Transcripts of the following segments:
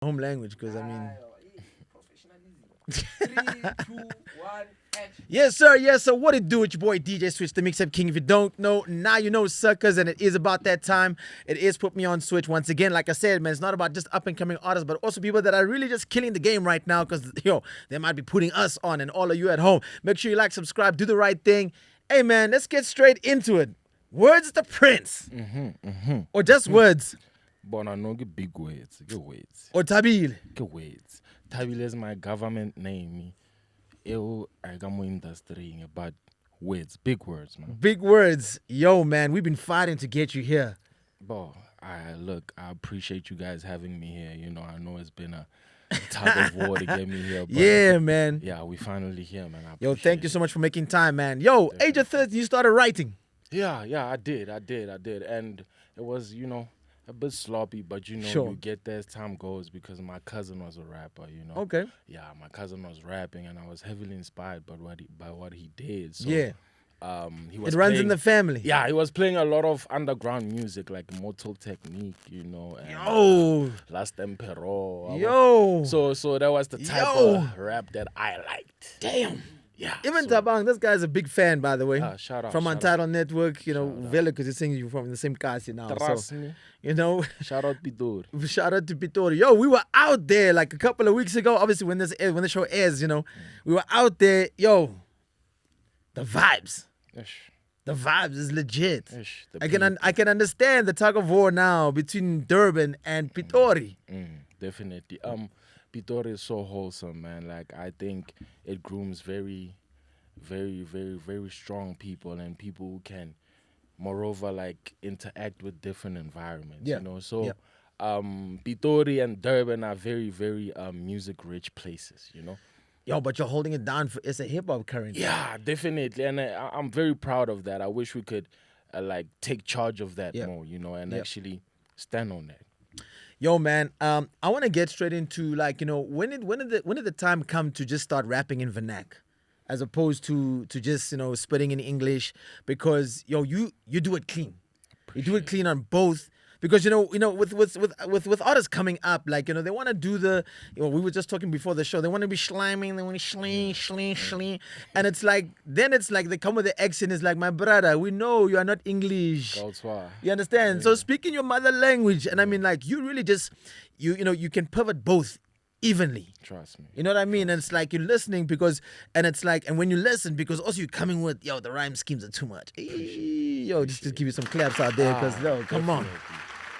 home language, because I mean. Professionalism. 3, 2, 1, action. Yes, sir. Yes, sir. What it do? It's your boy DJ Switch, the Mix-Up King. If you don't know, now you know, suckers, and it is about that time. It is Put Me on Switch once again. Like I said, man, it's not about just up-and-coming artists, but also people that are really just killing the game right now, because, they might be putting us on, and all of you at home. Make sure you like, subscribe, do the right thing. Hey, man, let's get straight into it. Wordz the Prince. Or just Wordz. Bona no ke big words, ke words, Or Tabil. ke words. Tabile is my government name. Ew, I got more industry, but words, big words, man. Big words. Yo, man, we've been fighting to get you here. But I appreciate you guys having me here. I know it's been a tug of war to get me here. But Yeah, man. yeah, we finally here, man. Yo, thank you so much for making time, man. Yo, age of 30, you started writing. Yeah, I did, and it was, a bit sloppy, but Sure. you get there as time goes because my cousin was a rapper, Okay. Yeah, my cousin was rapping, and I was heavily inspired by what he did. So, Yeah. he was It runs in playing- the family. Yeah, he was playing a lot of underground music like Mortal Technique, and Yo. Last Emperor. Yo. So that was the type Yo. of rap that I liked. Damn. Yeah. Even so, Tabang, this guy's a big fan, by the way. shout out. From shout Untitled Network, Shout out. Vela, because he's singing you from the same cast now. out. Trust So, me. shout Shout out Pidur. out to Pitori. Yo, we were out there like a couple of weeks ago. Obviously, when the show airs, we were out there. Yo, the vibes. Ish, The vibes is legit. ish, I can understand the tug of war now between Durban and Pitori. Definitely. Pitor is so wholesome, man. Like I think it grooms very, very, very, very strong people and people who can, moreover, like interact with different environments. Yeah. So, Yeah. Pitori and Durban are very, very music-rich places. Yo, but you're holding it down for it's a hip hop currently. Yeah, definitely, and I'm very proud of that. I wish we could, take charge of that Yeah. more. And Yeah. actually stand on that. Yo, man, I want to get straight into when did the time come to just start rapping in vernac, as opposed to just spitting in English, because you do it clean, you do it clean on both. Because with artists coming up, they want to do we were just talking before the show, they want to be sliming, they want to schling, and it's like they come with the accent. It's like, my brother, we know you are not English. That's why. You understand? So speaking your mother language, and I mean, you really just you can pivot both evenly. Trust me. You know what I mean? And it's like you're listening and when you listen, because also you're coming with, the rhyme schemes are too much. Yo, just to give you some claps out there, because come on. Definitely.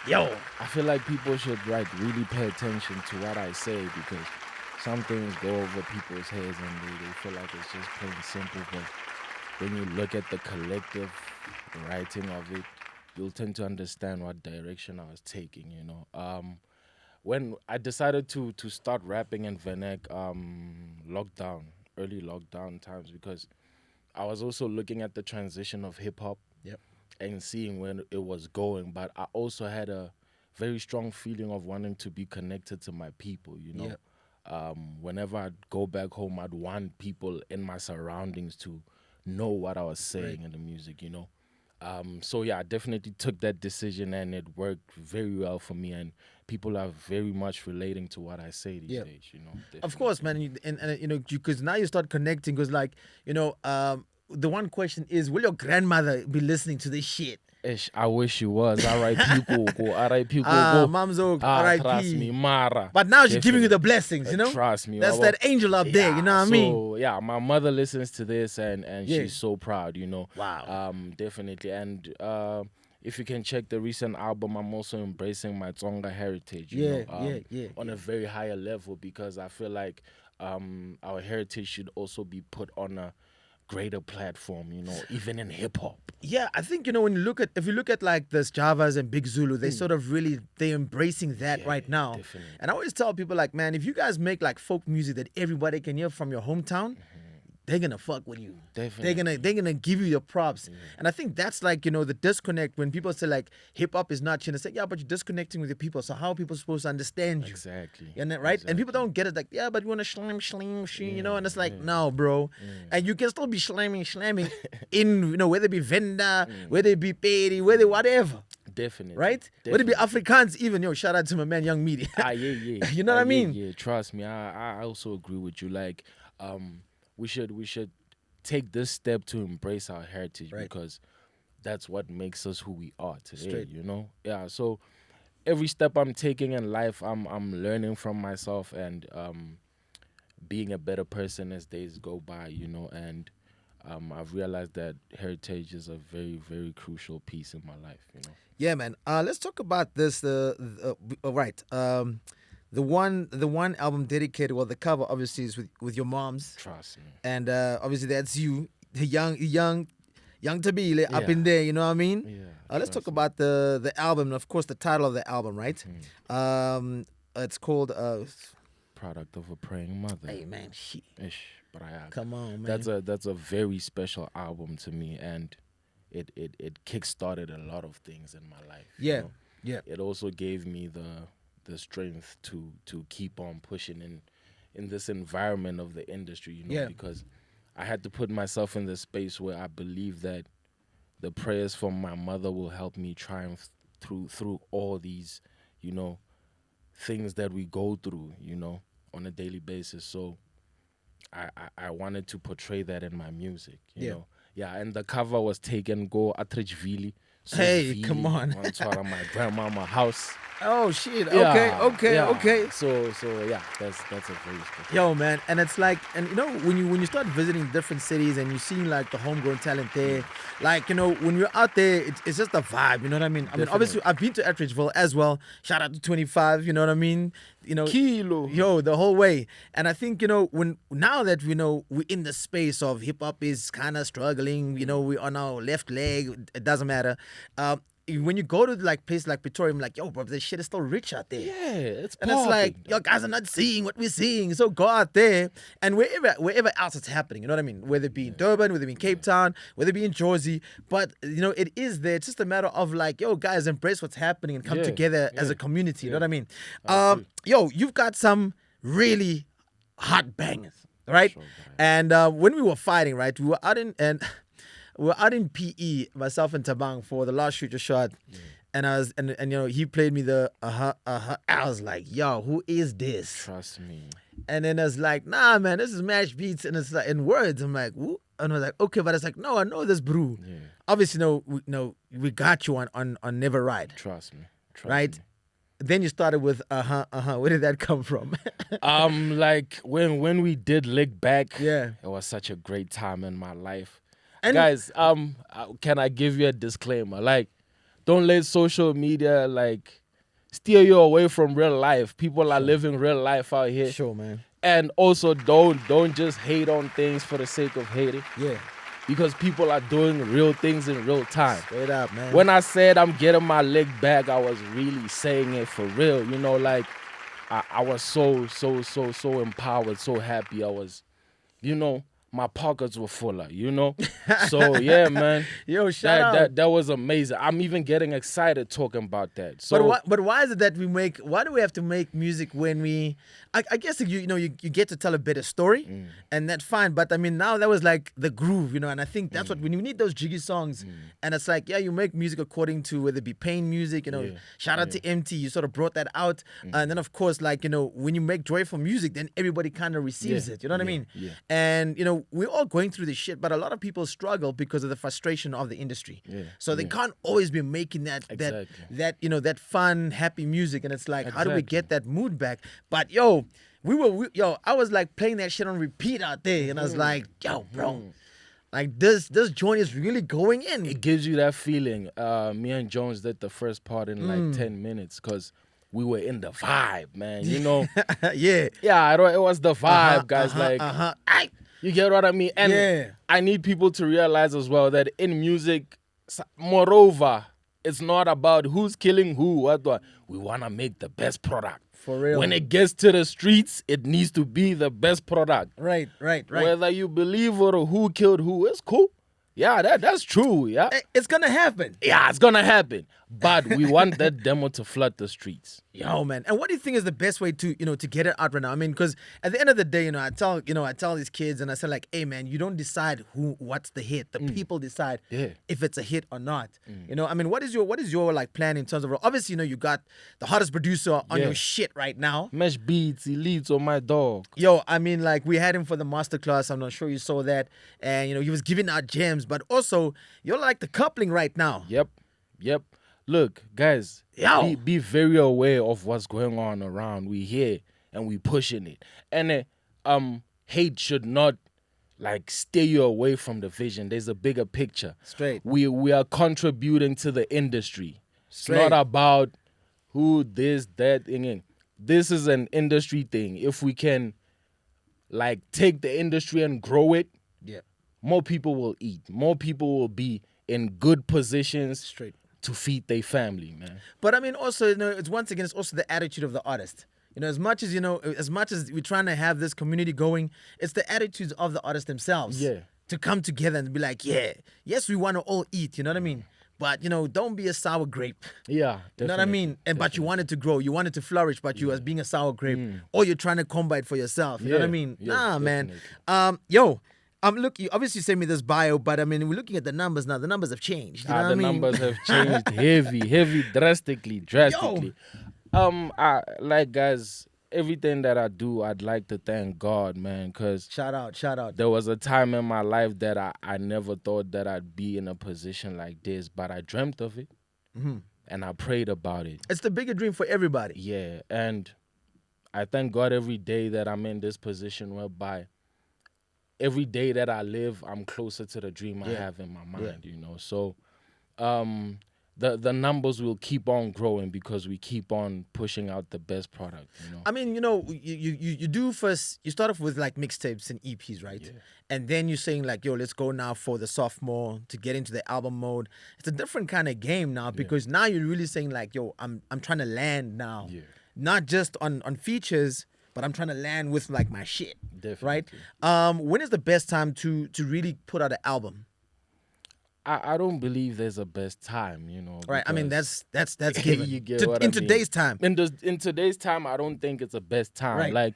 Yo. I feel like people should really pay attention to what I say, because some things go over people's heads and they feel like it's just plain simple. But when you look at the collective writing of it, you'll tend to understand what direction I was taking. When I decided to start rapping in vernac, early lockdown times, because I was also looking at the transition of hip hop. Yep. And seeing when it was going, but I also had a very strong feeling of wanting to be connected to my people, Whenever I'd go back home, I'd want people in my surroundings to know what I was saying in the music, So yeah, I definitely took that decision, and it worked very well for me, and people are very much relating to what I say these days, Of course, man, and because now you start connecting, because the one question is, will your grandmother be listening to this shit? Ish, I wish she was. R.I.P. Koko. R.I.P. Koko. Mamzo, Trust me, R.I.P. Mara. But now she's giving you the Definitely. blessings, Trust me. That's that angel up there, you know what I mean? So, yeah, my mother listens to this, and Yeah. she's so proud, Wow. Definitely. And if you can check the recent album, I'm also embracing my Tsonga heritage, Yeah, know, on a very higher level, because I feel like our heritage should also be put on a greater platform, even in hip hop. Yeah, I think when if you look at like this Javas and Big Zulu, they sort of they're embracing that right now. Definitely. And I always tell people, like, man, if you guys make like folk music that everybody can hear from your hometown, they're gonna fuck with you. Definitely. They're gonna give you your props. And I think that's like, the disconnect when people say like hip hop is not chin. It's like, yeah, but you're disconnecting with your people. So how are people supposed to understand you? Exactly. And right? Exactly. And people don't get it, like, yeah, but you wanna slim, and it's like, no, bro. And you can still be slamming in, whether it be Venda, whether it be Peri, whether whatever. Definitely. right? Would it be Definitely. Afrikaans even? Yo, shout out to my man, Young Media. Yeah. You know what I mean? Yeah, trust me. I also agree with you. Like, we should take this step to embrace our heritage Right. because that's what makes us who we are today. Straight. You know? Yeah. So every step I'm taking in life, I'm learning from myself and being a better person as days go by. You know, and I've realized that heritage is a very, very crucial piece in my life. You know. Yeah, man. Let's talk about this. Right. The one album dedicated. Well, the cover obviously is with your mom's, Trust me. and obviously that's you, the young Tabile up Yeah. in there. You know what I mean? Yeah. Let's talk trust me. about the album, and of course the title of the album, right? It's called Product of a praying mother. Hey man, shit. Ish, but I Come on, man. that's a very special album to me, and it kickstarted a lot of things in my life. you Yeah. know. Yeah. It also gave me the strength to keep on pushing in this environment of the industry. You know, Yeah. because I had to put myself in the space where I believe that the prayers from my mother will help me triumph through all these, you know, things that we go through, you know, on a daily basis. So I wanted to portray that in my music, you know. Yeah, and the cover was taken go Atrijvili. Hey, come on. On my grandmama house. Oh shit. Yeah, Okay. yeah. Okay. So yeah, that's a very special. Yo, man, and it's like, and you know, when you start visiting different cities and you seeing like the homegrown talent there, like, you know, when you're out there, it's just a vibe. You know what I mean? I mean, obviously, I've been to Etridgeville as well. Shout out to 25. You know what I mean? You know, Kilo. yo, the whole way. And I think, you know, now that we know we're in the space of hip hop is kind of struggling. You know, we're on our left leg. It doesn't matter. When you go to like places like Pretoria, I'm like, yo, bro, this shit is still rich out there. Yeah, it's And it's like, popping. yo, guys are not seeing what we're seeing. So go out there and wherever else it's happening, you know what I mean? Whether it be in Durban, whether it be in Cape Town, whether it be in Jersey. But, you know, it is there. It's just a matter of like, yo, guys, embrace what's happening and come Yeah, together as yeah, a community. You know yeah. what I mean? I agree. Yo, you've got some really hot bangers, right? Sure, And when we were fighting, right, we were out in PE, myself and Tabang, for the last shoot your shot. And I was, and you know, he played me the I was like, yo, who is this? Trust me. And then I was like, nah, man, this is Mashbeatz, and it's like in Wordz. I'm like, who? And I was like, okay, but it's like, no, I know this brew. Yeah. Obviously, no, we got you on Never Ride, Trust me. Trust right? me. Then you started with Where did that come from? Like when we did Lick Back, Yeah. it was such a great time in my life. And- Guys, can I give you a disclaimer? Like, don't let social media like steer you away from real life. People are living real life out here. Sure, man. And also don't just hate on things for the sake of hating. Yeah, Because people are doing real things in real time. straight up, man. When I said I'm getting my leg back, I was really saying it for real. You know, like I was so empowered, so happy. I was, you know, my pockets were fuller, you know? So yeah, man. Yo, shout out. That was amazing. I'm even getting excited talking about that. So But why is it that why do we have to make music when I guess you get to tell a better story and that's fine. But I mean, now that was like the groove, you know, and I think that's what, when you need those jiggy songs and it's like, yeah, you make music according to whether it be pain music, you know, Yeah. shout out to MT, you sort of brought that out. And then of course, like, you know, when you make joyful music, then everybody kind of receives Yeah. it, you know what I mean? Yeah. And, you know, we're all going through this shit, but a lot of people struggle because of the frustration of the industry. Yeah. So they Yeah. can't always be making Exactly. that you know, that fun, happy music, and it's like, how do we Exactly. get that mood back? But I was like playing that shit on repeat out there, and I was like, yo, bro, like this joint is really going in. it gives you that feeling. Me and Jones did the first part in like 10 minutes because we were in the vibe, man. You know? Yeah. Yeah, it was the vibe, guys. Like, Aye. you get what I mean? And Yeah. I need people to realize as well that in music, moreover, it's not about who's killing who. What. We want to make the best product. For real. When it gets to the streets, it needs to be the best product. Right. Whether you believe or who killed who, it's cool. Yeah, that's true. Yeah. It's gonna happen. Yeah, it's gonna happen. But we want that demo to flood the streets. Yo, man. And what do you think is the best way to, to get it out right now? I mean, because at the end of the day, I tell these kids and I say like, hey, man, you don't decide what's the hit. The people decide if it's a hit or not. I mean, what is your like plan in terms of, obviously, you got the hottest producer on your shit right now. Mashbeatz, Elites on my dog. Yo, I mean, like we had him for the masterclass. I'm not sure you saw that. And, he was giving out gems, but also you're like the coupling right now. Yep. Look, guys, be very aware of what's going on around. We here and we pushing it. And hate should not like steer you away from the vision. There's a bigger picture. Straight. We are contributing to the industry. Straight. It's not about who this, that, thing. This is an industry thing. If we can like take the industry and grow it, more people will eat. More people will be in good positions. Straight. To feed their family, man. But I mean, also, it's once again, it's also the attitude of the artist. As much as we're trying to have this community going, it's the attitudes of the artists themselves. Yeah. To come together and be like, yes, we want to all eat. You know what I mean? But don't be a sour grape. Yeah. You know what I mean? But you want it to grow, you want it to flourish, but you as being a sour grape, or you're trying to combine for yourself. You know what I mean? Yeah, man. Look, you obviously sent me this bio, but I mean, we're looking at the numbers now. The numbers have changed. You know what I mean? Numbers have changed heavy, drastically. Guys, everything that I do, I'd like to thank God, man, because shout out. There was a time in my life that I never thought that I'd be in a position like this, but I dreamt of it, and I prayed about it. It's the bigger dream for everybody. Yeah, and I thank God every day that I'm in this position whereby every day that I live, I'm closer to the dream I have in my mind, So the numbers will keep on growing because we keep on pushing out the best product, I mean, you do first, you start off with like mixtapes and EPs, right? Yeah. And then you're saying like, yo, let's go now for the sophomore to get into the album mode. It's a different kind of game now because now you're really saying like, yo, I'm trying to land now. Yeah. Not just on features, but I'm trying to land with like my shit. Definitely. Right? When is the best time to really put out an album? I don't believe there's a best time, Right. I mean, that's given. You get what I mean. Today's time. In today's time, I don't think it's the best time. Right. Like,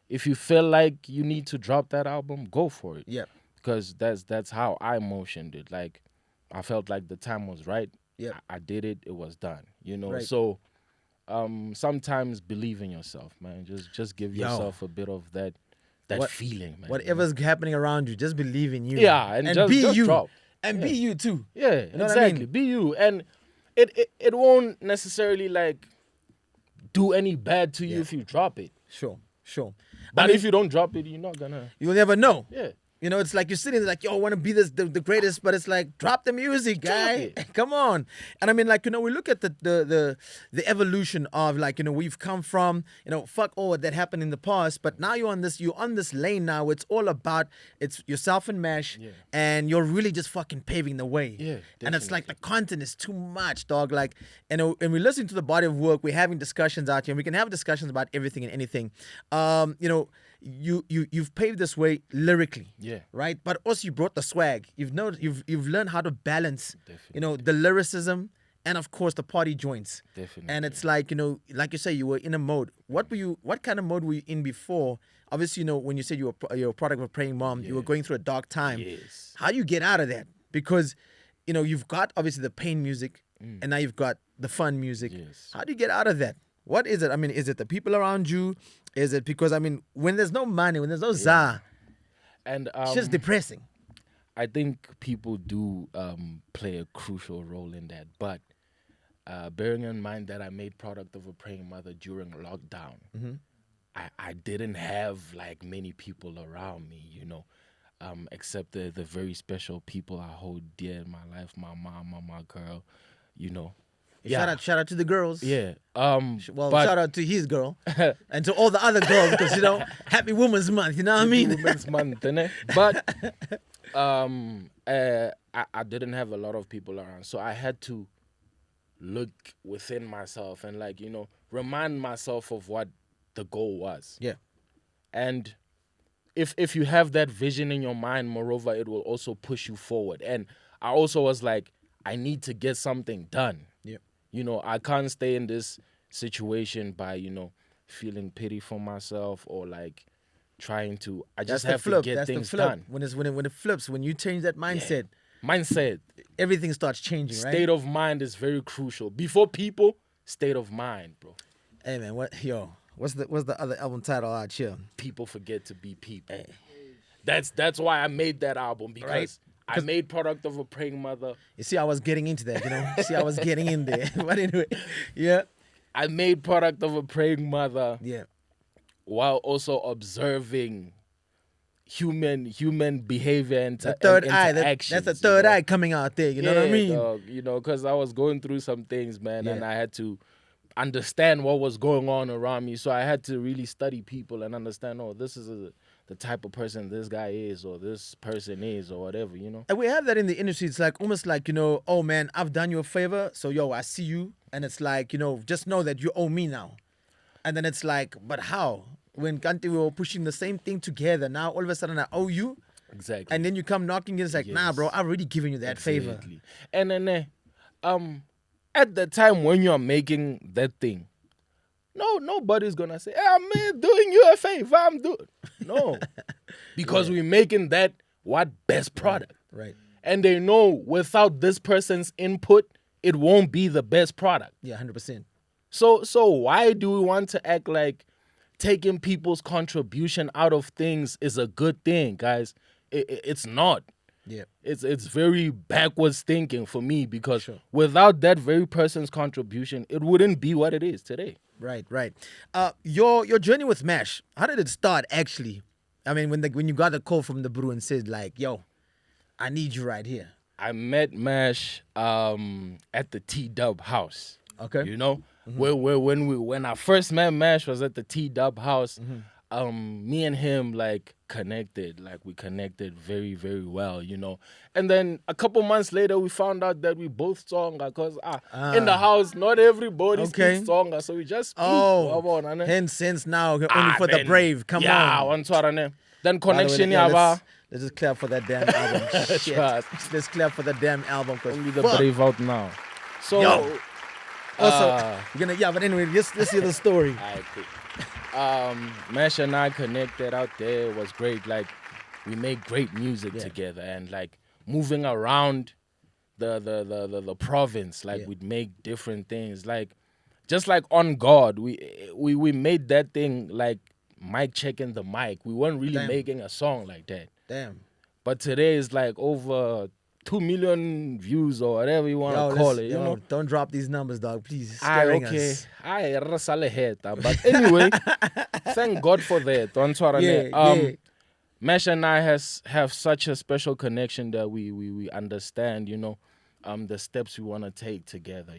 if you feel like you need to drop that album, go for it. Yeah. Because that's how I motioned it. Like, I felt like the time was right. Yeah. I did it. It was done. Right. So sometimes believe in yourself, man. Just give yourself a bit of that feeling, man. Whatever's happening around you, just believe in you. Yeah, and just be you. drop. And be you too. Yeah, you know exactly. What I mean? Be you. And it won't necessarily like do any bad to you if you drop it. Sure. But if you don't drop it, you're not gonna. You'll never know. Yeah. It's like you're sitting there like, yo, I want to be the greatest, but it's like, drop the music, guy. Come on. And I mean, like, we look at the evolution of like, where you've come from, fuck all that happened in the past, but now you're on this lane now. It's all about, it's yourself and Mash, and you're really just fucking paving the way. Yeah. And it's like the content is too much, dog. Like, and we listen to the body of work, we're having discussions out here, and we can have discussions about everything and anything. You've paved this way lyrically, right? But also you brought the swag. You've learned how to balance, the lyricism and of course the party joints. Definitely. And it's like like you say, you were in a mode. What kind of mode were you in before? Obviously, when you said you're a product of a praying mom, you were going through a dark time. Yes. How do you get out of that? Because you've got obviously the pain music, and now you've got the fun music. Yes. How do you get out of that? What is it? I mean, is it the people around you? Is it because, I mean, when there's no money, when there's no za, and it's just depressing. I think people do play a crucial role in that. But bearing in mind that I made Product of a Praying Mother during lockdown, I didn't have like many people around me, except the very special people I hold dear in my life, my mom, my girl, Shout out to the girls. Yeah. Shout out to his girl and to all the other girls because Happy Women's Month. You know what I mean? Women's Month, innit? But I didn't have a lot of people around, so I had to look within myself and remind myself of what the goal was. Yeah. And if you have that vision in your mind, moreover, it will also push you forward. And I also was like, I need to get something done. Yeah. I can't stay in this situation by, feeling pity for myself or like trying to. I just have to get things done. When it flips, when you change that mindset, Mindset, everything starts changing, right? state of mind is very crucial. Before people, state of mind, bro. Hey man, what's the other album title out here? People forget to be people. That's why I made that album, because Right. I made Product of a Praying Mother. You see, I was getting into that, See, I was getting in there. But anyway, yeah. I made Product of a Praying Mother Yeah. while also observing human behavior and The third eye, interactions. that's the third eye coming out there, you know what I mean? Dog, because I was going through some things, man, and Yeah. I had to understand what was going on around me. So I had to really study people and understand, this is the type of person this guy is, or this person is, or whatever, And we have that in the industry. It's like almost like, oh man, I've done you a favor, so I see you. And it's like, just know that you owe me now. And then it's like, but how? When Kanti, we were pushing the same thing together, now all of a sudden I owe you. Exactly. And then you come knocking, it's like, nah, Yes. bro, I've already given you that favor. Exactly. And then, at the time when you're making that thing, nobody's gonna say, hey, I'm doing you a favor. I'm doing no, because we're making that best product, Right. and they know without this person's input, it won't be the best product. Yeah, 100%. So why do we want to act like taking people's contribution out of things is a good thing, guys? It's not. Yeah. It's very backwards thinking for me, because Sure. without that very person's contribution, it wouldn't be what it is today. Right. Your journey with Mash, how did it start actually? I mean, when you got the call from the bro and said like, yo, I need you right here. I met Mash at the T-Dub house. Okay. When I first met Mash was at the T-Dub house. Me and him connected, we connected very, very well, And then a couple months later, we found out that we both Tsonga, because in the house, not everybody Okay. speaks Tsonga, so we just speak. Oh, hence now, only for the man. brave. Come yeah, on. Then By the way, connection, yeah, yeah, let's just clap for that damn album. Shit. Trust. Let's clap for the damn album. only the fuck. brave out now. So, Yo. Also, but anyway, let's hear the story. alright, cool. Mash and I connected out there. It was great. We made great music together, and moving around the province, Yeah. we'd make different things. Just like On God, we made that thing mic checking the mic. We weren't really Damn. making a song like that. Damn. But today is over 2 million views or whatever you want to call it. You know? Don't drop these numbers, dog. Please. It's Ah, scaring okay. us. But anyway, thank God for that. Yeah. Mesh and I have such a special connection that we understand, the steps we want to take together,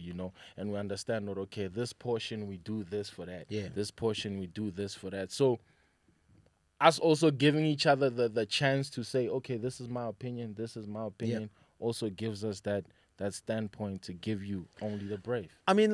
and we understand that, okay, this portion we do this for that. Yeah. This portion we do this for that. So us also giving each other the chance to say, okay, this is my opinion, this is my opinion, also gives us that standpoint to give you only the brave. I mean,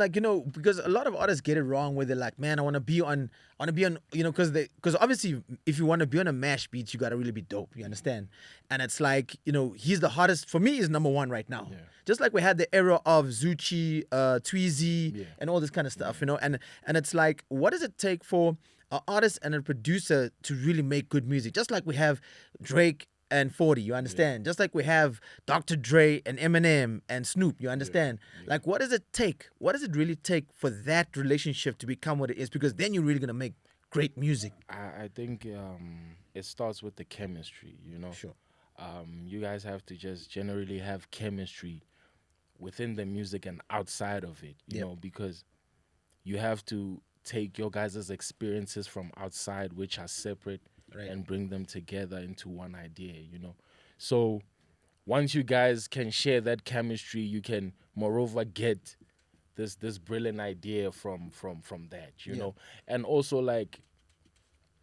because a lot of artists get it wrong where they're like, man, I want to be on, because obviously if you want to be on a Mashbeatz, you got to really be dope, you understand? And it's like, he's the hottest, for me, he's number one right now. Yeah. Just like we had the era of Zuchi, Tweezy, Yeah. and all this kind of stuff, and it's like, what does it take for an artist and a producer to really make good music? Just like we have Drake and 40, you understand? Just like we have Dr. Dre and Eminem and Snoop, you understand? Yeah. What does it take? What does it really take for that relationship to become what it is? Because then you're really going to make great music. I think it starts with the chemistry, Sure. You guys have to just generally have chemistry within the music and outside of it, you know, because you have to take your guys' experiences from outside, which are separate, Right. and bring them together into one idea, So once you guys can share that chemistry, you can moreover get this brilliant idea from that, you know. And also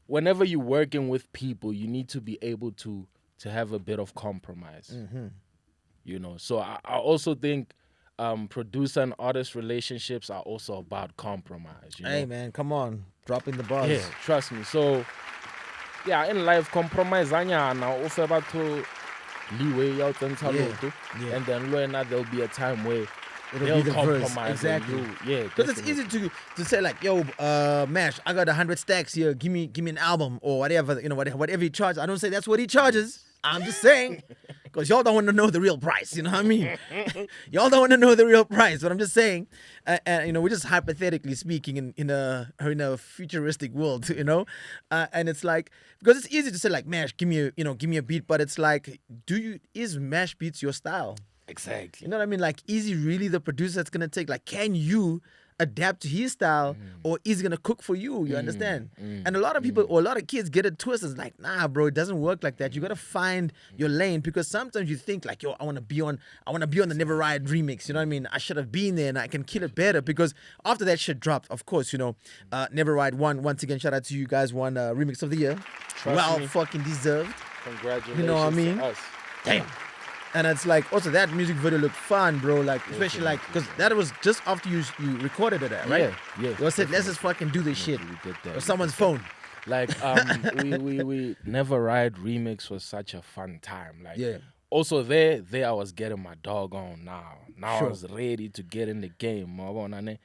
whenever you're working with people, you need to be able to have a bit of compromise. So I also think producer and artist relationships are also about compromise. Hey, man, come on. Dropping the bars. Yeah, trust me. So in life, compromise anyana o fe batho leeway ya o tsentsha Yeah, loto, yeah. and then there'll be a time where it'll They'll be the verse. compromise. Exactly. Yeah, Because it's easy to say like, yo, Mash, I got 100 stacks here. Give me an album or whatever, whatever he charges. I don't say that's what he charges. I'm just saying, because y'all don't want to know the real price. You know what I mean? Y'all don't want to know the real price. But I'm just saying, and we're just hypothetically speaking in a futuristic world, and it's like, because it's easy to say like, Mash, give me a beat, but it's like, is Mashbeatz your style? Exactly. You know what I mean? Like, is he really the producer that's gonna take? Like, can you adapt to his style, or is he gonna cook for you? You understand? And a lot of people or a lot of kids get it twisted. It's like, nah, bro, it doesn't work like that. You gotta find your lane, because sometimes you think like, yo, I wanna be on the Never Ride remix. You know what I mean? I should have been there and I can kill it better, because after that shit dropped, of course, Never Ride won. Once again, shout out to you guys, won remix of the year. Trust me. Fucking deserved. Congratulations. You know what I mean? To us. Damn. And it's like, also that music video looked fun, bro. Like, especially like, because that was just after you recorded it, right? Yeah. You said, let's just fucking do this shit. We did that. Or someone's phone. Like, we Never Ride remix was such a fun time. Like, Yeah. Also there I was getting my dog on now. Now Sure. I was ready to get in the game. Mabona,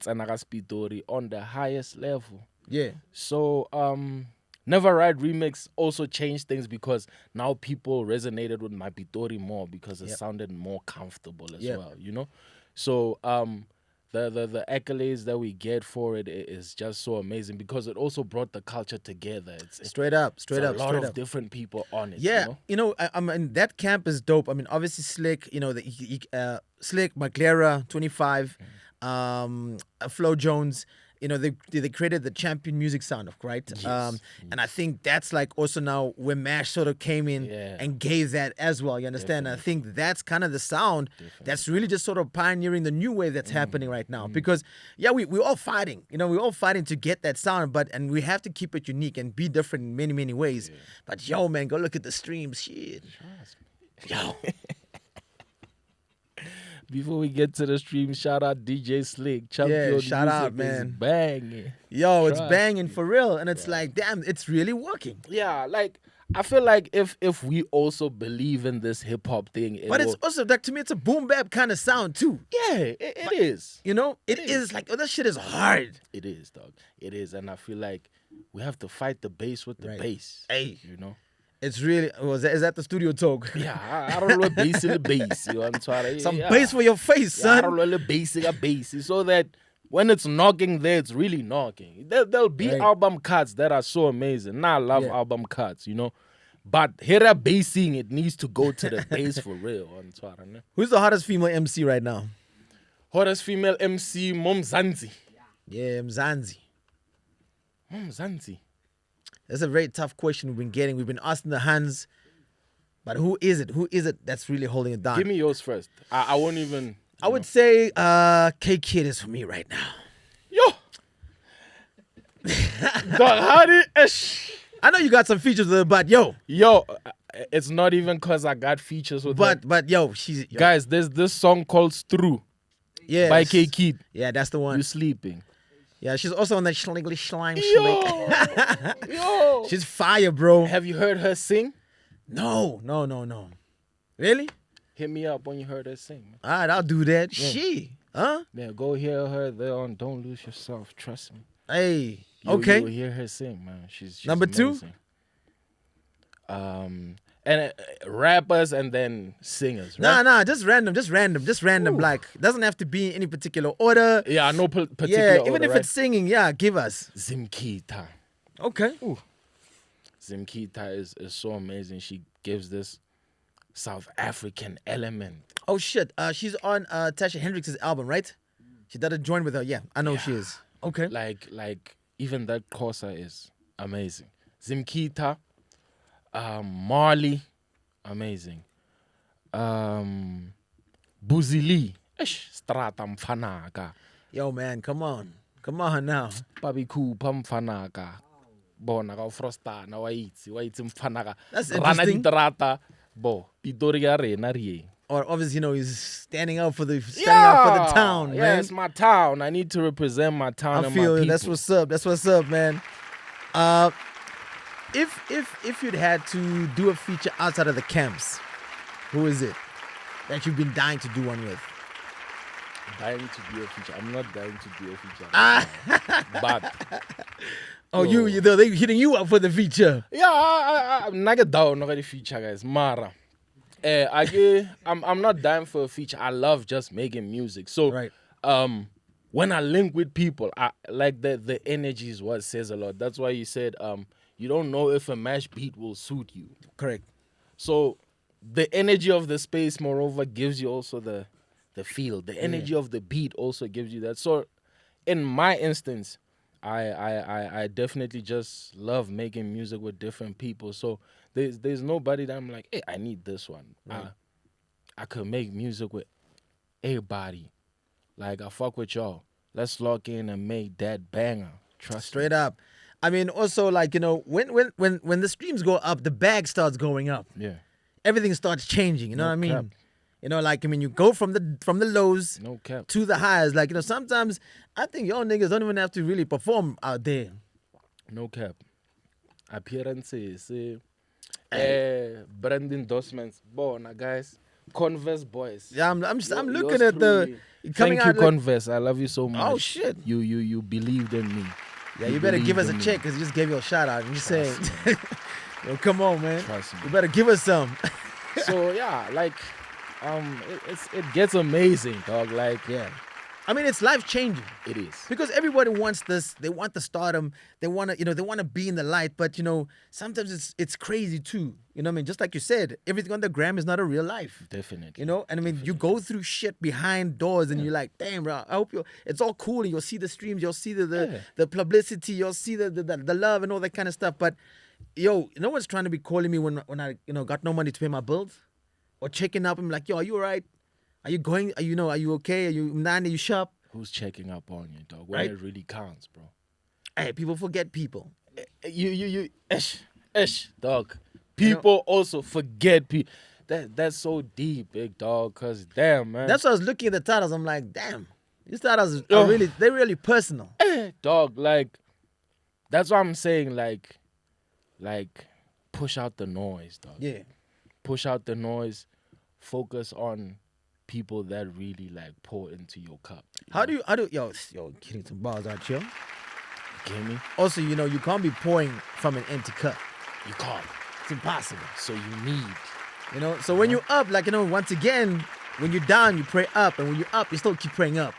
Tsanaga Spitori on the highest level. Yeah. So Never Ride remix also changed things, because now people resonated with my Pitori more, because it sounded more comfortable as well, So the accolades that we get for it is just so amazing, because it also brought the culture together. It's Straight up. a lot of different people on it. Yeah, you know? I mean, that camp is dope. I mean, obviously Slick, Slick, McLaren, 25, Flo Jones. They created the champion music sound, right? Yes. And I think that's like also now where Mash sort of came in and gave that as well. You understand? I think that's kind of the sound that's really just sort of pioneering the new wave that's happening right now. Because we're all fighting. We're all fighting to get that sound, and we have to keep it unique and be different in many, many ways. But yo, man, go look at the streams. Shit. Yo. Before we get to the stream, shout out DJ Slick. Champion shout music out, man. is banging. Yo, it's Trust banging for real. And it's like, damn, it's really working. Yeah, like I feel like if we also believe in this hip hop thing, But it's also like, to me, it's a boom bap kind of sound too. yeah, it is. It is like, that shit is hard. It is, dog. It is, and I feel like we have to fight the bass with the bass. Hey. It's really, is that the studio talk? Yeah, I don't know bass in the bass. Some bass for your face, son. I don't know the bass, so that when it's knocking there, it's really knocking. There'll be album cuts that are so amazing. Now I love album cuts, But here a bassing, it needs to go to the bass for real. Who's the hottest female MC right now? Hottest female MC, Momzanzi. Yeah, Mzanzi. Momzanzi. That's a very tough question we've been getting. We've been asking the hands, but who is it? Who is it that's really holding it down? Give me yours first. I won't even. I would say K-Kid is for me right now. Yo! Dog, how did... I know you got some features with her, but yo. Yo, it's not even because I got features with her. But yo, she's... Yo. Guys, there's this song called Stru by K-Kid. Yeah, that's the one. You sleeping. Yeah, she's also on that Schliggly Slime Yo! Yo! She's fire, bro. Have you heard her sing? No. Really? Hit me up when you heard her sing. Man. All right, I'll do that. Yeah, go hear her there on Don't Lose Yourself. Trust me. Hey, okay. You'll hear her sing, man. She's number amazing. 2? And rappers and then singers, right? Nah, just random. Like, doesn't have to be in any particular order. Yeah, no particular Yeah, order, even if right? it's singing, give us. Zimkita. Okay. Ooh. Zimkita is so amazing. She gives this South African element. Oh, shit. She's on Tasha Hendricks' album, right? She did a joint with her. Yeah, I know she is. Okay. Like even that Kosa is amazing. Zimkita. Marley, amazing. Buzili, Strata Mfanaka. Yo, man, come on now. Babiku Pamfanaka. Bona ka frosta na waitsi Mfanaka. That's Rana interesting. ditrata bo Pitori ya rena rie. Or obviously, he's standing out for the town, man. Yeah, it's my town. I need to represent my town. I and feel my it. people. That's what's up, man. If you'd had to do a feature outside of the camps, who is it that you've been dying to do one with? dying to be a feature. I'm not dying to be a feature. Ah. But Oh, they hitting you up for the feature. yeah, I'm not down not the feature, guys. Mara. I'm not dying for a feature. I love just making music. So Right. when I link with people, I like the energy is what says a lot. That's why you said you don't know if a mash beat will suit you. Correct. So the energy of the space, moreover, gives you also the feel. The energy of the beat also gives you that. So in my instance, I definitely just love making music with different people. So there's nobody that I'm like, hey, I need this one. Right. I could make music with everybody. Like I fuck with y'all. Let's lock in and make that banger. Trust Straight me. up. I mean, also like when the streams go up, the bag starts going up. Yeah. Everything starts changing. You know No what I mean? cap. You go from the lows No cap. to the highs. Like sometimes I think y'all niggas don't even have to really perform out there. No cap. Appearances, brand endorsements, bona guys, Converse boys. Yeah, I'm Yours looking at the truly. coming Thank out you, like, Converse. I love you so much. Oh, shit. You believed in me. yeah, you better give us a believed in check me. because you just gave you a shout out. I'm just saying, Trust yo, come on, man. Trust me. You better give us some. So yeah, like it gets amazing, dog. Like Yeah. I mean, it's life changing. it is. Because everybody wants this, they want the stardom, they want to, they want to be in the light, but sometimes it's crazy too. You know what I mean? Just like you said, everything on the gram is not a real life. Definitely. And I mean, you go through shit behind doors, and you're like, damn, bro, I hope it's all cool, and you'll see the streams, you'll see the publicity, you'll see the love and all that kind of stuff. But yo, no one's trying to be calling me when I got no money to pay my bills, or checking up. I'm like, yo, are you all right? Are you going? Are you okay? Are you sharp? Who's checking up on you, dog? When Right? it really counts, bro. Hey, people forget people. Dog. People also forget people. That's so deep, big dog. Cause damn, man. That's why I was looking at the titles. I'm like, damn, these titles Yo. are they're really personal. Dog. Like, that's what I'm saying. Like, push out the noise, dog. Yeah. Push out the noise. Focus on people that really like pour into your cup. How do yo getting some bars out here. You get me? Also, you can't be pouring from an empty cup. You can't. It's impossible. So you need. So when you're up, like once again, when you're down, you pray up, and when you're up, you still keep praying up,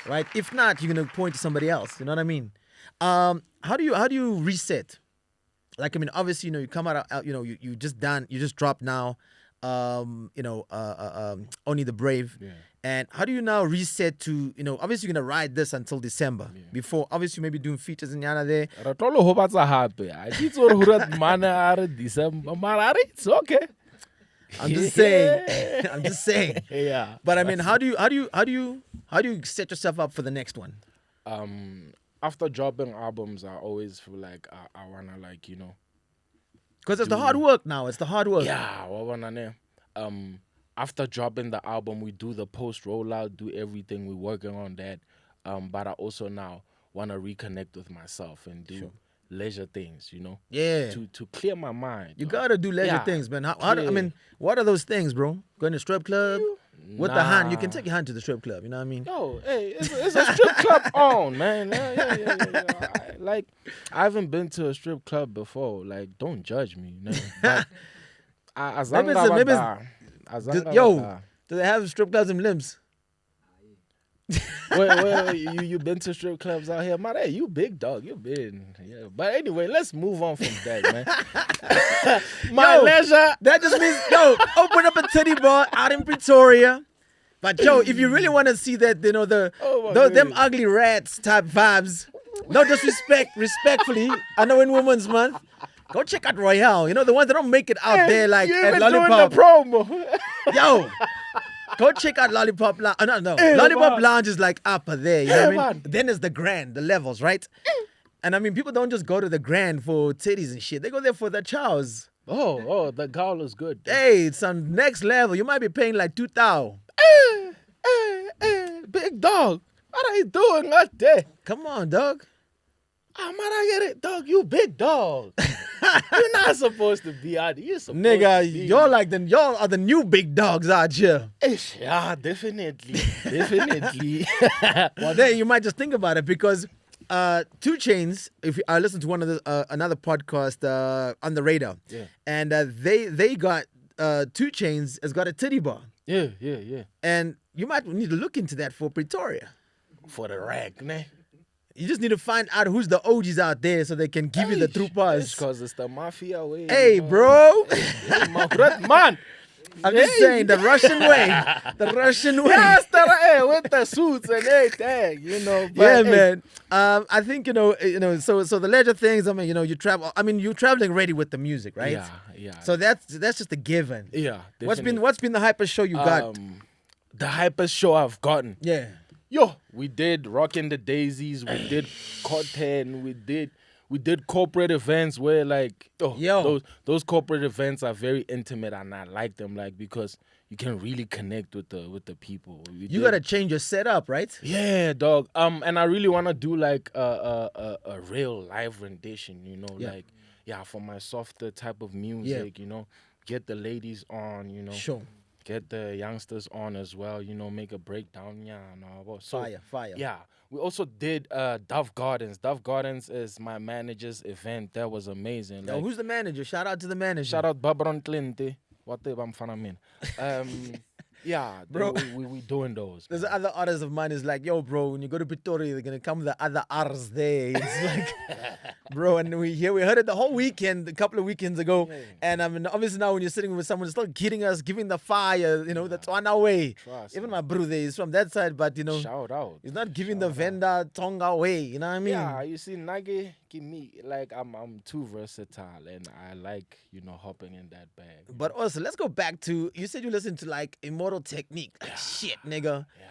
right? If not, you're gonna point to somebody else. You know what I mean? How do you reset? Like, I mean, obviously, you come out, you just done, you just dropped now, Only the Brave. Yeah. And how do you now reset to, obviously you're going to ride this until December. Yeah. Before, obviously, maybe doing features in Yana there. Re tlo le hobatsa hape. I didn't know who mana are December. Mara, it's okay. I'm just saying. I'm just saying. Yeah. But I mean, how do you set yourself up for the next one? After dropping albums, I always feel like I wanna Because it's the hard work now. It's the hard work. yeah, what wanna know? After dropping the album, we do the post rollout, do everything. We're working on that. But I also now wanna reconnect with myself and do leisure things, Yeah. to clear my mind. You dog. gotta do leisure Yeah. things, man. I Yeah. mean, what are those things, bro? Going to strip club with the hand. You can Nah. take your hand to the strip club. You know what I mean? Yo, hey, it's a strip club on, man. Yeah. I haven't been to a strip club before. Like, don't judge me. But Do they have strip clubs in Limbs? wait, you been to strip clubs out here? Man, hey, you big dog. You been. Yeah. But anyway, let's move on from that, man. My leisure. That just means, open up a titty bar out in Pretoria. But if you really want to see that, Oh my them goodness. ugly rats type vibes, no disrespect, respectfully, I know in Women's Month, go check out Royale. The ones that don't make it out there like You at even doing Lollipop. the promo. Yo, go check out Lollipop Lounge. No. Hey, Lollipop man. Lounge is like up there. You know Hey, what I mean? man. Then there's the Grand, the levels, right? And I mean, people don't just go to the Grand for titties and shit. They go there for the chows. Oh, the girl is good. Hey, it's on next level. You might be paying like 2,000. Big dog. What are you doing out there? Come on, dog. Ah, man, I get it, dog. You big dog. You're not supposed to be out. You're supposed to Nigga, be. y'all are the new big dogs out here. Ish, yeah, definitely. Definitely. Well, then you might just think about it because 2 Chainz, if I listened to one of the another podcast on the radar, Yeah. and they got 2 Chainz has got a titty bar, yeah. and you might need to look into that for Pretoria. For the rack, ne? You just need to find out who's the OGs out there so they can give you the true buzz. Because it's the mafia way. Hey, bro. Hey, my brother, man. I'm just saying the Russian way. The Russian way. Yes, hey, with the suits and everything, you know. But, Yeah, hey, man. I think So the ledger things. I mean, you travel. I mean, you're traveling ready with the music, right? Yeah. So that's just a given. Yeah. What's definitely. been the hyper show you got? The hypest show I've gotten? Yeah. Yo, we did Rockin' the Daisies, we did Cotton, we did corporate events where like those corporate events are very intimate and I like them like because you can really connect with the people. You gotta change your setup, right? Yeah, dog. And I really wanna do like a real live rendition, you know, like for my softer type of music, you know, get the ladies on, you know. Sure. Get the youngsters on as well, you know, make a breakdown. Yeah, no. So, Fire. Yeah. We also did Dove Gardens. Dove Gardens is my manager's event. That was amazing. Yo, who's the manager? Shout out to the manager. Shout out Babron Clint. What the I'm fan of mean. Yeah, Bro. we doing those. There's other artists of mine is like, yo, bro, when you go to Pretoria, they're gonna come with the other R's there. It's like, bro, and we heard it the whole weekend, a couple of weekends ago. And I mean, obviously now when you're sitting with someone, still kidding us, giving the fire, you know, that's on our way. Trust Even me. my brother is from that side, but you know, Shout out. he's not giving the vendor tongue away. You know what I mean? Yeah, you see, Nage, give me like I'm too versatile and I like, you know, hopping in that bag. But also, let's go back to, you said you listened to like Immortal Technique. Shit, nigga. Yeah.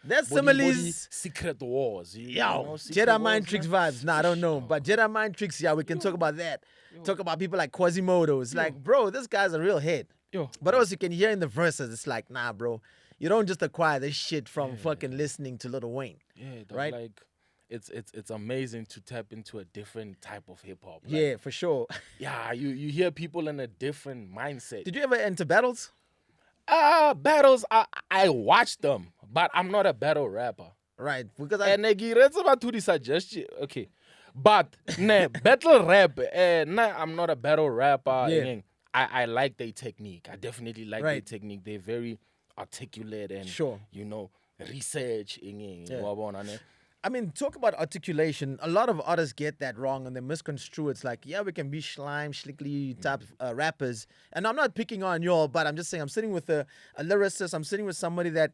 That's Body, similes. Secret Wars. You Yo, know, Secret Jedi Mind Wars, Tricks man. vibes. Nah, I don't know. But Jedi Mind Tricks, yeah, we can talk about that. Talk about people like Quasimodo. It's like, bro, this guy's a real hit. Yo. But also, you can hear in the verses, it's like, nah, bro. You don't just acquire this shit from fucking listening to Lil Wayne. Yeah, dog, right? like it's amazing to tap into a different type of hip hop. Like, Yeah, for sure. yeah, you hear people in a different mindset. Did you ever enter battles? Battles, I watch them, but I'm not a battle rapper. Right. Because And it's about to the suggestion. Okay. But battle rap, I'm not a battle rapper. Yeah. And I like their technique. I definitely like their Right. technique. They're very articulate and Sure. you know, research. I mean, talk about articulation. A lot of artists get that wrong and they misconstrue. It's like, yeah, we can be slime, schlickly type rappers. And I'm not picking on y'all, but I'm just saying I'm sitting with a lyricist. I'm sitting with somebody that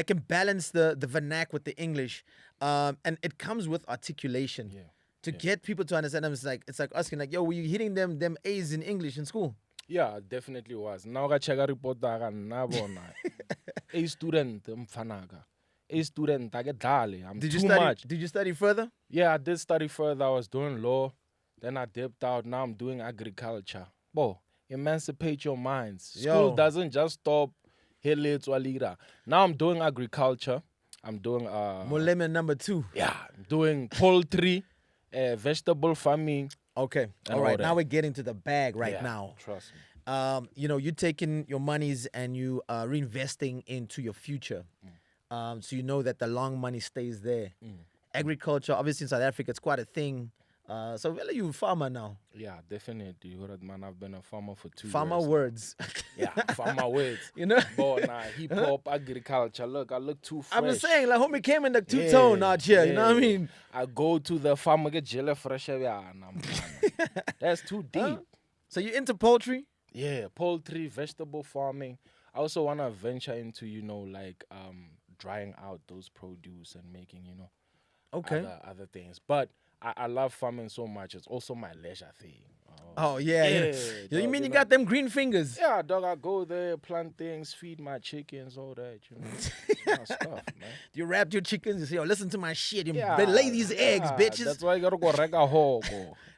can balance the vernac with the English. And it comes with articulation. Yeah. To get people to understand them, it's like asking, like, yo, were you hitting them A's in English in school? Yeah, definitely was. Now I check a report a student mfanaga. A student I get dali. I'm Did too you study? much. Did you study further? Yeah, I did study further. I was doing law. Then I dipped out. Now I'm doing agriculture. Bo, emancipate your minds. School Yo. doesn't just stop here Now I'm doing agriculture. I'm doing Muleme number 2. yeah, I'm doing poultry, vegetable farming. Okay. And All all right. that. Now we're getting to the bag right Yeah, now. Trust me. You know, you're taking your monies and you are reinvesting into your future. So you know that the long money stays there. Agriculture, obviously in South Africa, it's quite a thing. So really, you a farmer now. Yeah, definitely. You heard, man, I've been a farmer for 2 Farmer years. words. Yeah, farmer words. You know? But nah, hip hop, agriculture. Look, I look too fresh. I'm just saying, like, homie came in the two-tone out here. You know what I mean? I go to the farmer, get jelly fresh. That's too deep. So you into poultry? Yeah, poultry, vegetable farming. I also want to venture into, you know, like drying out those produce and making, you know, Okay. other things. But I love farming so much. It's also my leisure thing. Oh, yeah. Yeah, You dog, mean you you know. got them green fingers? Yeah, dog, I go there, plant things, feed my chickens, all that, you know, stuff, man. You wrap your chickens. You say, oh, listen to my shit. You Yeah, lay these eggs, bitches. That's why you gotta go reg a hog.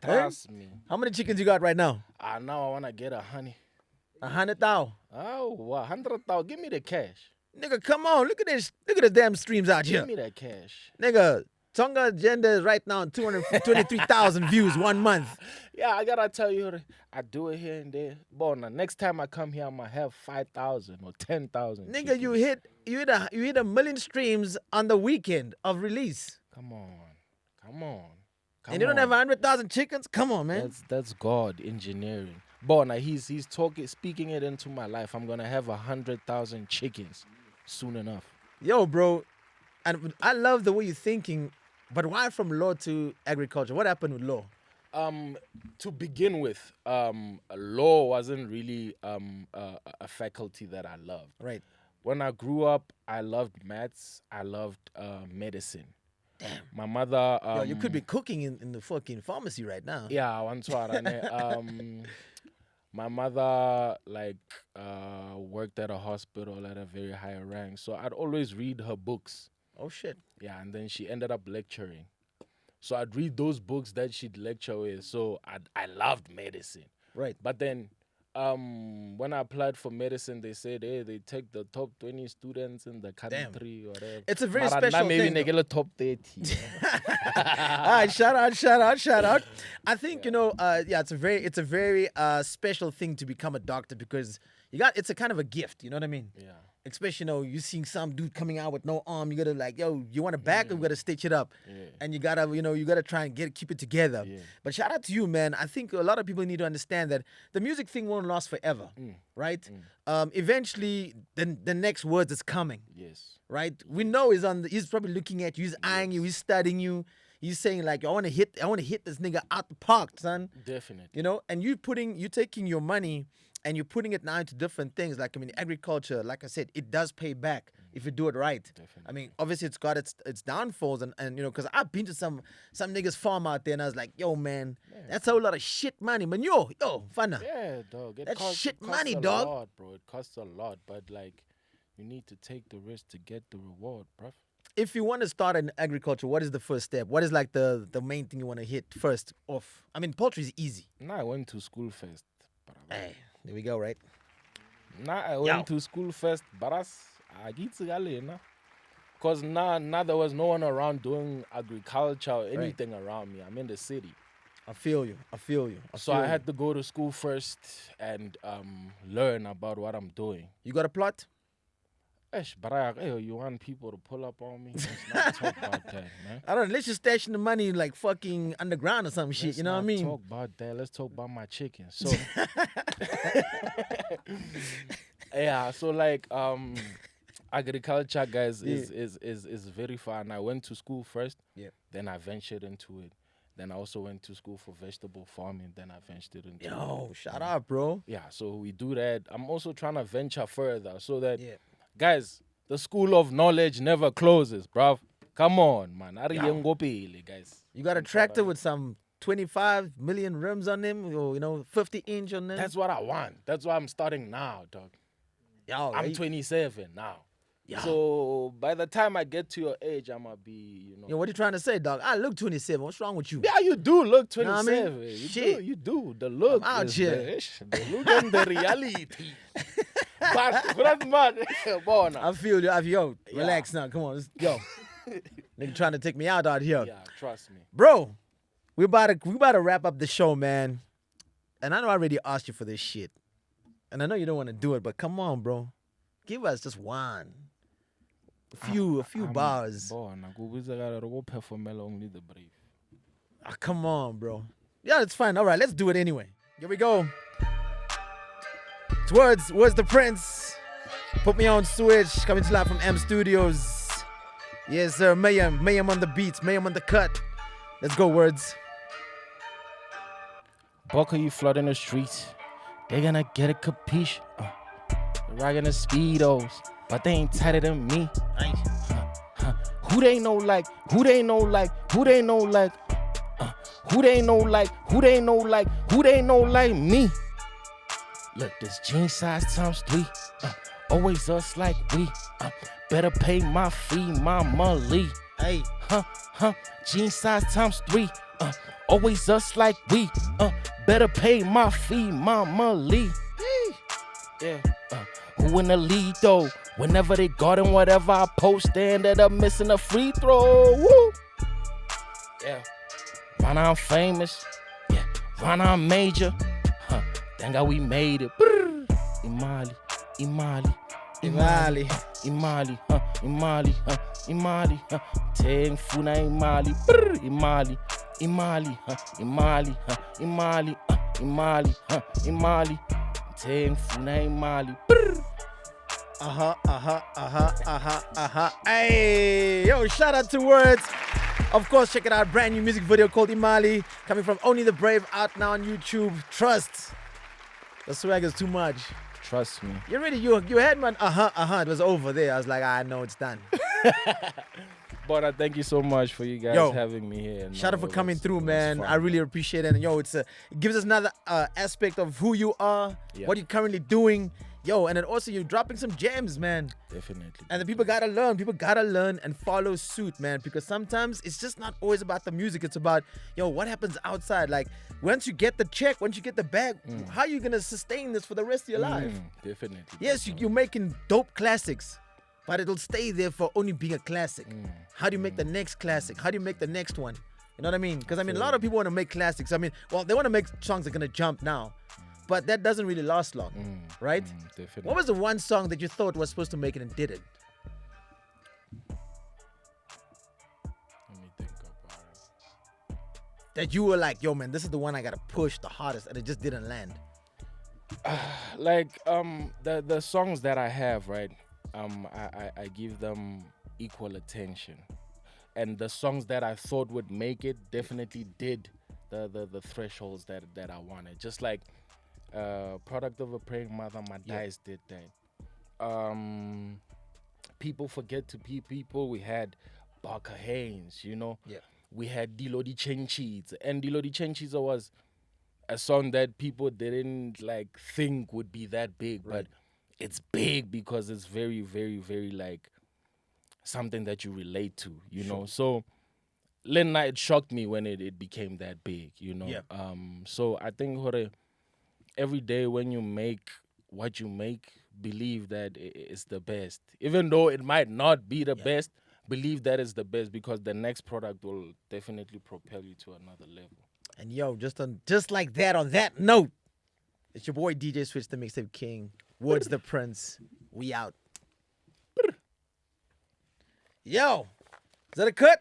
Trust me. How many chickens you got right now? Now I wanna get a honey. 100,000. Oh, 100,000. Give me the cash. Nigga, come on. Look at this. Look at the damn streams out here. Give me that cash. Nigga, Tonga agenda is right now 223,000 views 1 month. Yeah, I gotta tell you, I do it here and there. Bona, next time I come here, I'm gonna have 5,000 or 10,000. Nigga, you hit a million streams on the weekend of release. Come on, come on. Come And you don't on. have 100,000 chickens? Come on, man. That's God engineering. Bona, he's speaking it into my life. I'm gonna have 100,000 chickens soon enough. Yo, bro, and I love the way you're thinking, but why from law to agriculture? What happened with law? To begin with, law wasn't really a faculty that I loved. Right. When I grew up, I loved maths. I loved medicine. Damn. My mother. Yo, you could be cooking in the fucking pharmacy right now. Yeah, one my mother worked at a hospital at a very high rank, so I'd always read her books. Oh, shit. Yeah, and then she ended up lecturing. So I'd read those books that she'd lecture with. So I loved medicine. Right. But then when I applied for medicine, they said, hey, they take the top 20 students in the country or whatever. It's a very Mara special na maybe thing, they get a top 30. All right, shout out. I think it's a very special thing to become a doctor because it's a kind of a gift. You know what I mean? Yeah. Especially you seeing some dude coming out with no arm. You gotta you want a back, or you gotta stitch it up, and you gotta try and keep it together. Yeah. But shout out to you, man. I think a lot of people need to understand that the music thing won't last forever, right? Eventually, the next Wordz is coming. Yes. Right? We know he's probably looking at you, he's eyeing you, he's studying you. He's saying I want to hit this nigga out the park, son. Definitely. And you're taking your money and you're putting it now into different things. Like, I mean, agriculture, like I said, it does pay back if you do it right. Definitely. I mean, obviously it's got its downfalls and because I've been to some niggas farm out there and I was like, yo, man, that's a whole lot of shit money. Man, yo, fana. Yeah, dog. That's shit it costs money, a dog. lot, bro. It costs a lot, but you need to take the risk to get the reward, bruv. If you want to start in agriculture, what is the first step? What is the main thing you want to hit first off? I mean, poultry is easy. Now I went to school first. Hey, there we go, right? Now I went to school first, but because now there was no one around doing agriculture or anything around me. I'm in the city. I feel you. So I had to go to school first and learn about what I'm doing. You got a plot? But you want people to pull up on me? Let's not talk about that, man. I don't know. Let's just stash the money like fucking underground or some shit. Let's You know what I mean? Talk about that. Let's talk about my chicken. So, yeah. So agriculture, guys, is very fun. I went to school first. Yeah. Then I ventured into it. Then I also went to school for vegetable farming. Then I ventured into it. Yo, shout out, bro. Yeah. So we do that. I'm also trying to venture further so that. Yeah. Guys, the school of knowledge never closes, bruv. Come on, man. Guys. You got a tractor with some 25 million rims on them, or 50 inch on them? That's what I want. That's why I'm starting now, dog. Yo, I'm 27 now. Yo. So by the time I get to your age, I'm gonna be, Yo, what are you trying to say, dog? I look 27. What's wrong with you? Yeah, you do look 27. Know what I mean? You do. The look I'm out is here. the look and the reality. But that's mad. I feel you. Yo, relax now. Come on. Yo. Nigga trying to take me out here. Yeah, trust me. Bro, we about to wrap up the show, man. And I know I already asked you for this shit. And I know you don't want to do it, but come on, bro. Give us just one. A few bars. Only the brave. Oh, come on, bro. Yeah, it's fine. All right, let's do it anyway. Here we go. It's Wordz the Prince. Put me on switch. Coming to live from M Studios. Yes, sir. Mayhem on the beats. Mayhem on the cut. Let's go, Wordz. Bucker, you flooding the streets. They gonna get a capiche. They're rocking the speedos, but they ain't tighter than me. Who they know like? Who they know like? Who they know like? Who they know like? Who they know like? Who they know like me? Look, this jean size times 3. Always us like we. Better pay my fee, my money. Hey, Jean size times 3. Always us like we. Better pay my fee, my money. Yeah. Who in the lead though? Whenever they guarding whatever I post, they ended up missing a free throw. Woo! Yeah. Run on famous. Yeah. Run on major. Huh. Thank God we made it. Brrr. Imali. Imali. Imali. Imali. Huh. Imali. Huh. Imali. Huh. Teng funa imali. Brrr. Imali. Imali. Huh. Imali. Huh. Imali. Imali. Huh. Imali. Teng funa imali. Brrr. Hey, yo, shout out to Wordz. Of course, check it out. Brand new music video called Imali, coming from Only the Brave, out now on YouTube. Trust. The swag is too much. Trust me. You ready? You had man. It was over there. I was like, I know it's done. But I thank you so much for you guys Yo, having me here. And, shout out for coming through, it was man. fun. I really appreciate it. And yo, it gives us another aspect of who you are, Yeah. what you're currently doing. Yo, and then also you're dropping some gems, man. Definitely. And the people gotta learn. People gotta learn and follow suit, man. Because sometimes it's just not always about the music. It's about, yo, what happens outside. Like, once you get the check, once you get the bag, how are you gonna sustain this for the rest of your life? Definitely. Yes, you're making dope classics, but it'll stay there for only being a classic. How do you make the next classic? How do you make the next one? You know what I mean? Because I mean, a lot of people want to make classics. I mean, well, they want to make songs that are gonna jump now, but that doesn't really last long, right? Definitely. What was the one song that you thought was supposed to make it and didn't? Let me think about it. That you were like, yo, man, this is the one I gotta push the hardest, and it just didn't land. Like the songs that I have, right? I give them equal attention, and the songs that I thought would make it definitely did the thresholds that I wanted. Just like Product of a Praying Mother, my dice did that. People Forget to Be People, we had Barker Haynes, you know. Yeah. We had Dilo Di Chenchiza, and Dilo Di Chenchiza was a song that people didn't like think would be that big, Right. but it's big because it's very, very, very like something that you relate to, you know. So Lena, it shocked me when it became that big, you know. Yeah. So I think every day when you make what you make, believe that it's the best. Even though it might not be the best, believe that it's the best, because the next product will definitely propel you to another level. And yo, just like that, on that note, it's your boy DJ Switch, the Mixtape King. Wordz the Prince. We out. Yo, is that a cut?